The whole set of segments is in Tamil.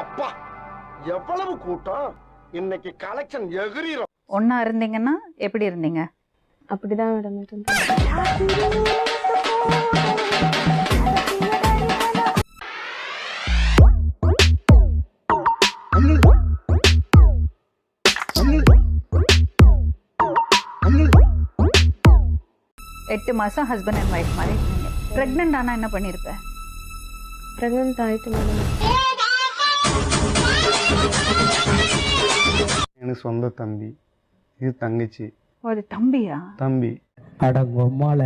அப்பா எவ்வளவு கூட்டம் இன்னைக்கு கலெக்ஷன் எகிரிரும். ஒன்னா இருந்தீங்கன்னா எப்படி இருந்தீங்க? அப்படிதான் மேடம் இருந்தேன். 8 மாசம் ஹஸ்பண்ட் அண்ட் ஒய்ஃப் மாதிரி இருக்கீங்க. பிரெக்னென்ட் ஆனா என்ன பண்ணிருப்ப? பிரெக்னென்ட் ஆயிட்டு மேடம். எனக்கு சொந்த தம்பி, இது தங்கச்சி. அது தம்பியா? தம்பி. அடங்கொம்மால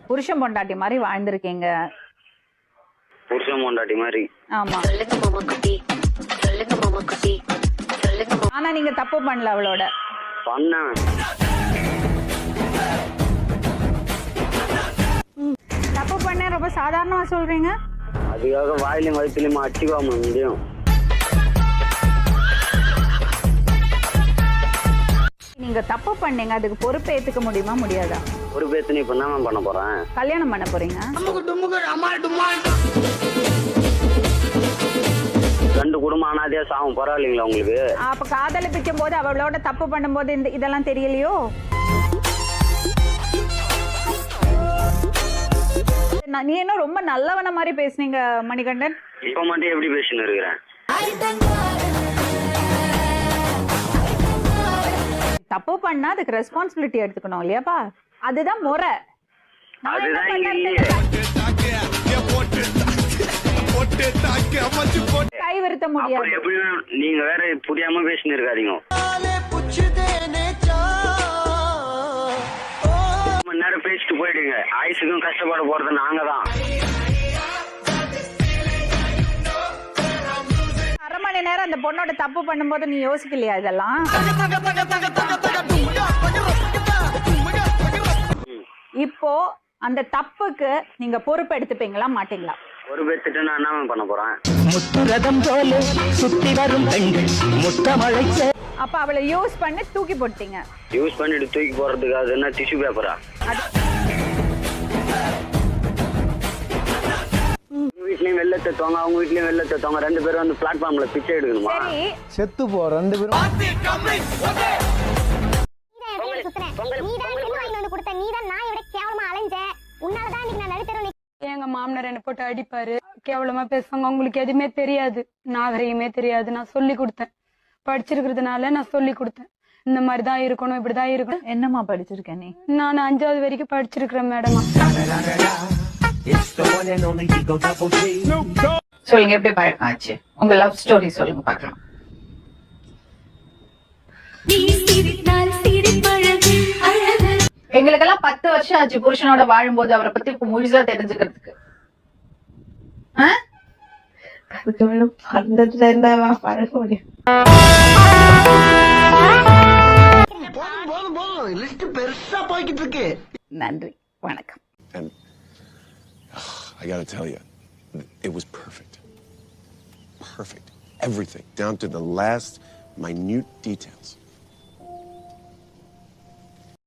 புருஷன் பொண்டாட்டி மாதிரி வாழ்ந்திருக்கீங்க. புருஷன் பொண்டாட்டி மாதிரி. ஆமா. ஆனா நீங்க தப்பு பண்ணல அவளோட. பண்ணேன். தப்பு பண்ண ரொம்ப சாதாரணமா சொல்றீங்க. அதுக்காக வாயிலும் வயிற்றுலையும் அடிச்சுக்காம முடியும். நீங்க தப்பு பண்ணீங்க, அதுக்கு பொறுப்பு ஏத்துக்க முடியுமா முடியாதா? பொறுப்பு ஏத்து இப்ப என்ன பண்ண போறேன்? கல்யாணம் பண்ண போறீங்க. 2 குடும்பம் அனாதையா சாவும், பரவாயில்லைங்களா உங்களுக்கு? அப்ப காதலிப்பிக்கும் போது அவளோட தப்பு பண்ணும்போது இதெல்லாம் தெரியலையோ? நீ என்ன ரொம்ப நல்லவன மாதிரி பேசுனீங்க மணிகண்டன். இப்ப மட்டும் எப்படி பேசின்னு இருக்கிறேன்? தப்பு பண்ணா அதுக்கு ரெஸ்பான்சிபிலிட்டி எடுத்துக்கணும் இல்லையாப்பா? அதுதான் முறை. கை வருத்த முடியாது. நீங்க வேற புரியாம பேசின்னு இருக்காதீங்க. நேரம் பேசிட்டு போயிடுங்க. ஆயுசுக்கும் கஷ்டப்பட போறது நாங்க தான். 1/2 மணி நேரம் அந்த பொண்ணோட தப்பு பண்ணும்போது நீ யோசிக்கலையா இதெல்லாம்? இப்போ அந்த தப்புக்கு நீங்க பொறுப்பு எடுத்துப்பீங்களா மாட்டீங்களா? பொறுப்பு எடுத்துட்டு நான் என்ன பண்ண போறேன்? அப்ப அவளை யூஸ் பண்ணி தூக்கி போட்டீங்க. யூஸ் பண்ணிட்டு தூக்கி போறதுக்கு அது என்ன டிஷ்யூ பேப்பரா? வீட்லயும் வெளில தத்துவாங்க, அவங்க வீட்லயும் வெளில தத்துவாங்க. 2 பேரும் வந்து பிளாட்ஃபார்ம்ல பிச்சை எடுக்கணுமா? சரி, செத்து போ 2 பேரும். எங்க மாமனார் என்ன போட்டு அடிப்பாரு, கேவலமா பேசுவாங்க. அவங்களுக்கு எதுவுமே தெரியாது, நாகரிகமே தெரியாது. நான் சொல்லி கொடுத்தேன், படிச்சிருக்கிறதுனால நான் சொல்லி கொடுத்தேன். இந்த மாதிரிதான் இருக்கணும், இப்படிதான் இருக்கணும். என்னம்மா படிச்சிருக்க நீ? நான் 5வது வரைக்கும் படிச்சிருக்கிறேன் மேடம். சொல்லுங்க, எப்படி பழக்கம் ஆச்சு? உங்க லவ் ஸ்டோரி சொல்லுங்க பார்க்கலாம். எங்களுக்கெல்லாம் 10 வருஷம் ஆச்சு புருஷனோட வாழும்போது அவரை பத்தி முழுசா தெரிஞ்சுக்கிறதுக்கு. நன்றி, வணக்கம். And I gotta tell you, it was perfect. Perfect. Everything, down to the last minute details.